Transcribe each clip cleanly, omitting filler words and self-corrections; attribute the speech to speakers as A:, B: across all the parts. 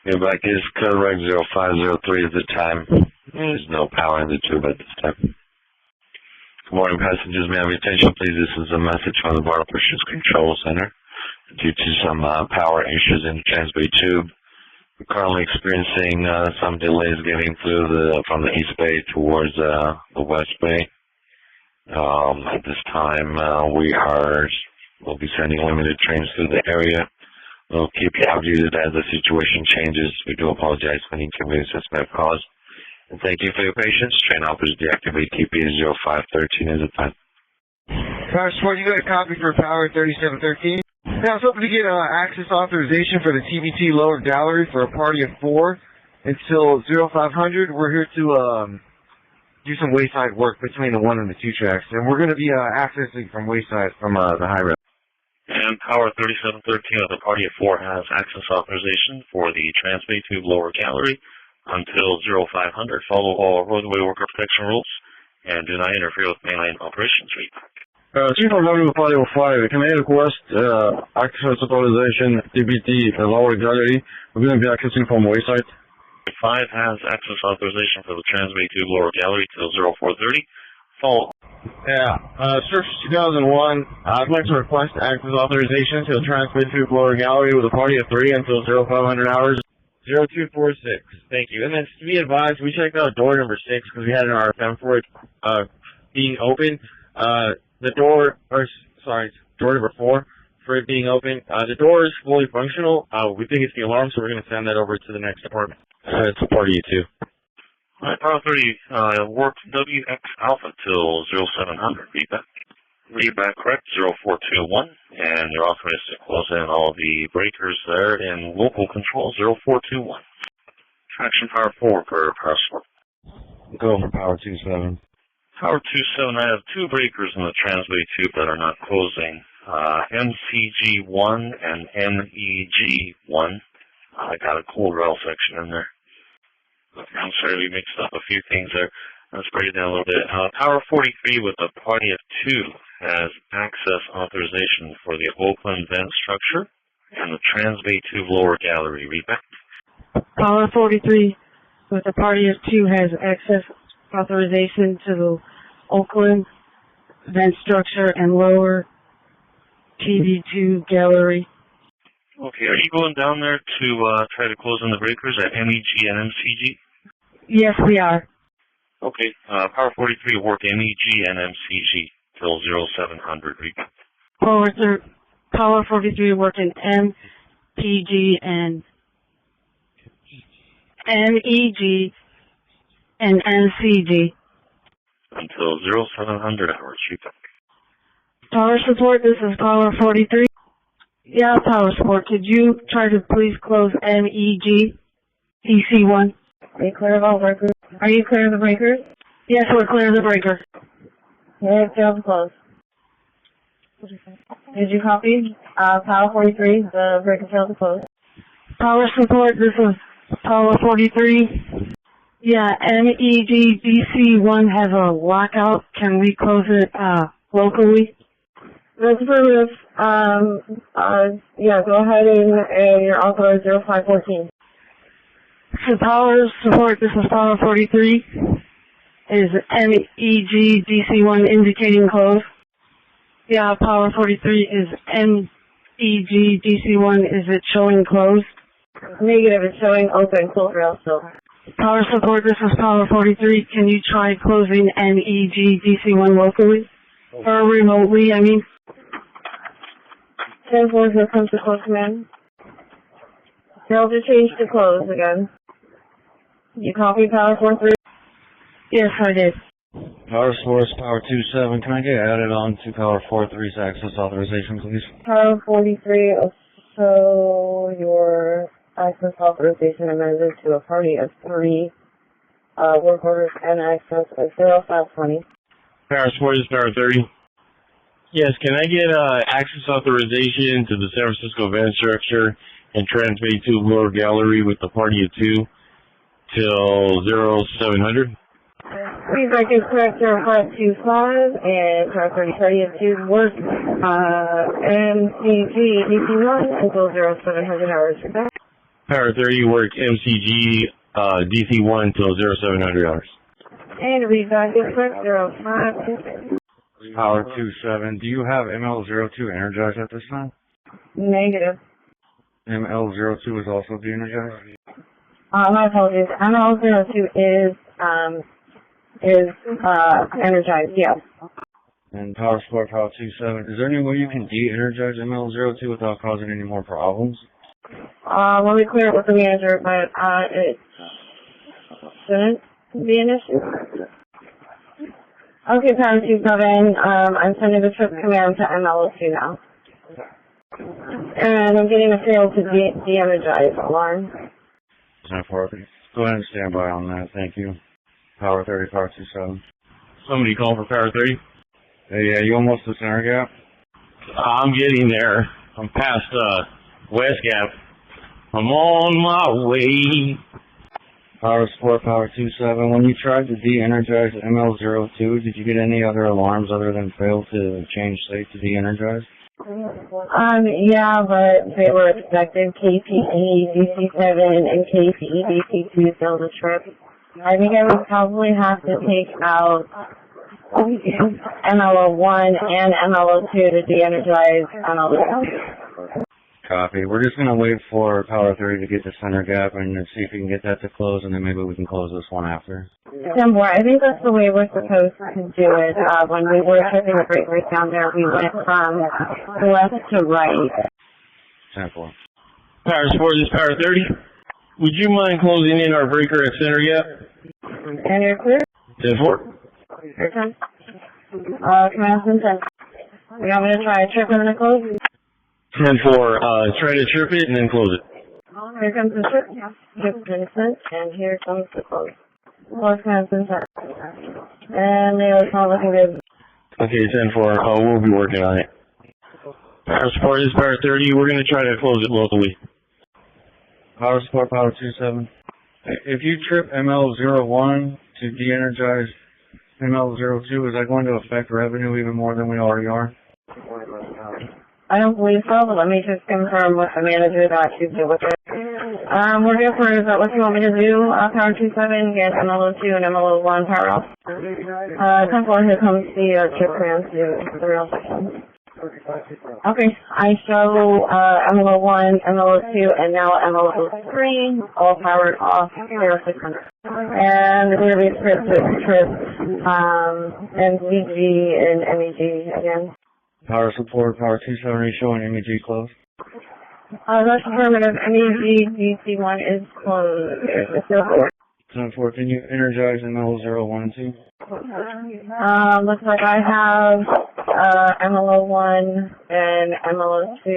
A: Your back is correct, 0503 at the time. There's no power in the tube at this time. Good morning, passengers. May I have your attention, please? This is a message from the Bart Operations Control Center. Due to some power issues in the Transbay Tube, we're currently experiencing some delays getting through from the East Bay towards the West Bay. At this time, we'll be sending limited trains through the area. We'll keep you updated as the situation changes. We do apologize for any inconvenience this may have caused. And thank you for your patience. Train operators deactivate TP 0513 at the time.
B: Power Support, you got a copy for Power 3713? Now, I was hoping to get access authorization for the TBT lower gallery for a party of 4 until 0500. We're here to do some wayside work between the 1 and the 2 tracks. And we're going to be accessing from wayside from the high rail.
C: And Power 3713 of the party of 4 has access authorization for the Transbay Tube lower gallery until 0500. Follow all roadway worker protection rules and do not interfere with mainline operations.
D: Chief of W Party of 5, can I request access authorization TBT lower gallery? We're going to be accessing from wayside.
C: 5 has access authorization for the Transbay Tube lower gallery till 0430. Follow.
B: Yeah, Search 2001, I'd like to request access authorization to the Transbay Tube lower gallery with a party of 3 until 0500 hours. 0246. Thank you. And then to be advised, we checked out door number 6 because we had an RFM for it being open. Door number 4 for it being open. The door is fully functional. We think it's the alarm, so we're going to send that over to the next department.
A: It's a party of 2.
C: Alright, Power 30 worked WX Alpha till 0700. Read back correct, 0421, and you're authorized to close in all the breakers there in local control, 0421. Traction Power 4 for Power Support.
A: Go for Power 27.
C: Power 27, I have 2 breakers in the Transbay Tube that are not closing. MCG1 and MEG1. I got a cold rail section in there. I'm sorry, we mixed up a few things there. Let's break it down a little bit. Power 43 with a party of 2 has access authorization for the Oakland vent structure and the Transbay Tube lower gallery. Read back.
E: Power 43 with a party of 2 has access authorization to the Oakland vent structure and lower TB2 gallery.
C: Okay, are you going down there to try to close in the breakers at MEG and MCG?
E: Yes, we are.
C: Okay, Power 43 work MEG and MCG till 0700.
E: Power 43 working MPG and MEG and NCG.
C: Until 0700 hours.
E: Power Support, this is Power 43. Yeah, Power Support, could you try to please close MEG, DC1?
F: Are you clear of all breakers?
E: Are you clear of the breakers? Yes, we're clear of the breaker.
F: Yeah, failed to close. Did you copy? Power 43, the breaker failed to close.
E: Power Support, this is Power 43. Yeah, MEG DC1 has a lockout. Can we close it locally?
F: That's affirmative. Yeah, go ahead and you're authorized 0514.
E: So Power Support, this is Power 43. Is MEG DC1 indicating close? Yeah, Power 43 is MEG DC1. Is it showing closed?
F: Negative, it's showing open, close rail still.
E: Power Support, this is Power 43. Can you try closing MEG DC1 locally? Or remotely, I mean?
F: 10-4, here comes the close command. Tell to change to close again. You copy Power 43?
E: Yes, I did.
D: Power Source, Power 27, can I get added on to Power 43's access authorization, please?
F: Power 43, so your access authorization amended to a party of 3 work orders and access of 0520.
D: Power Source, Power 30. Yes, can I get access authorization to the San Francisco vent structure and Transbay Tube lower gallery with the party of 2 till 0700?
F: Please I can correct 0525 and Power 30 of 2 work MCG DC1 until 0700 hours.
D: Power 30, work MCG DC1 until 0700 hours.
F: And read back to 0526.
B: Power 27, do you have ML02 energized at this time?
F: Negative.
B: ML02 is also de-energized?
F: My apologies. ML02 is energized, yes.
B: And Power Support, Power 27, is there any way you can de-energize ML02 without causing any more problems?
F: Let me clear it with the manager, but it shouldn't be an issue. Okay, Power 27, I'm sending the trip command to ML02 now. And I'm getting a fail to de-energize alarm.
B: Go ahead and stand by on that, thank you. Power 30, Power 27.
D: Somebody call for Power 30?
B: Hey, yeah, you almost to center gap?
D: I'm getting there. I'm past West Gap. I'm on my way.
B: Power Support, Power 27. When you tried to de-energize ML02, did you get any other alarms other than fail to change state to de-energize?
F: Yeah, but they were expected. KPE DC7 and KPE DC2 failed the trip. I think I would probably have to take out ML01 and ML02 to de-energize ML02.
B: Copy. We're just going to wait for Power 30 to get to center gap and see if we can get that to close, and then maybe we can close this one after.
F: Temple, I think that's the way we're supposed to do it. When we were shipping the breakers down there, we went from left to right.
B: Temple.
D: Power Support, this is Power 30. Would you mind closing in our breaker at center gap?
F: And you're clear?
D: 10-4.
F: Here comes. Command 10. You want me to try a trip and then a close?
D: 10-4, try to trip it and then close it.
F: Here comes the trip. Trip Vincent, and here comes the close. Close command 10. And they are not looking good.
D: Okay, 10-4, we'll be working on it. Power Support, this is Power 30. We're going to try to close it locally.
B: Power Support, Power 27. If you trip ML01 to de-energize ML02, is that going to affect revenue even more than we already are?
F: I don't believe so, but let me just confirm with the manager that she's good with it. We're good for is that what you want me to do? Power 27, get ML02 and ML01 power off. 10-4, here comes the chip command to the rail section. Okay, I show ML01, ML02, and now ML03, all powered off, 0600. And we're going to trip, MCG and MEG again.
B: Power Support, Power 27 showing MEG closed.
F: That's affirmative. MEG DC1 is closed. It's still clear.
B: 10-4, can you energize ML01 and 2?
F: Looks like I have ML01 and ML02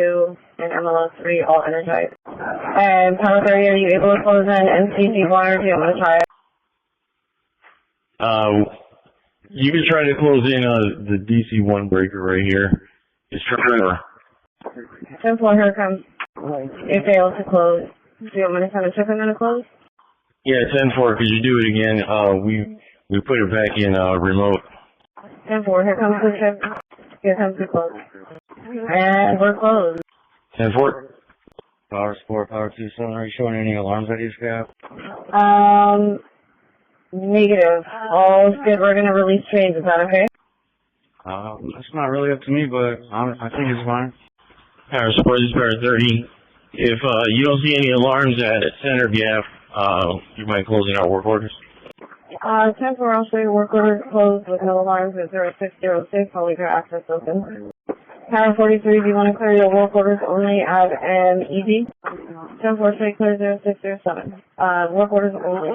F: and ML03 all energized. And Power 30, are you able to close in MCG1 or do you want me to try it?
D: You can try to close in the DC1 breaker right here. It's tripping.
F: 10-4, here it comes. It failed to close. Do you want me to send a trip and then to close?
D: Yeah, 10-4, could you do it again? We put it back in remote.
F: 10-4, here comes the trip. Here comes the close. And we're closed.
D: 10-4.
B: Power Support, Power 27, are you showing any alarms at East Gap?
F: Negative. All good. We're going to release trains. Is that okay?
B: That's not really up to me, but I think it's fine.
D: Power Support, this is Power 30. If you don't see any alarms at center gap, you mind closing our work orders?
F: 10-4, I'll show you work orders closed with no alarms at 0606. I'll leave your access open. Power 43, do you want to clear your work orders only at MEG? 10-4, say clear 0607. Work orders only.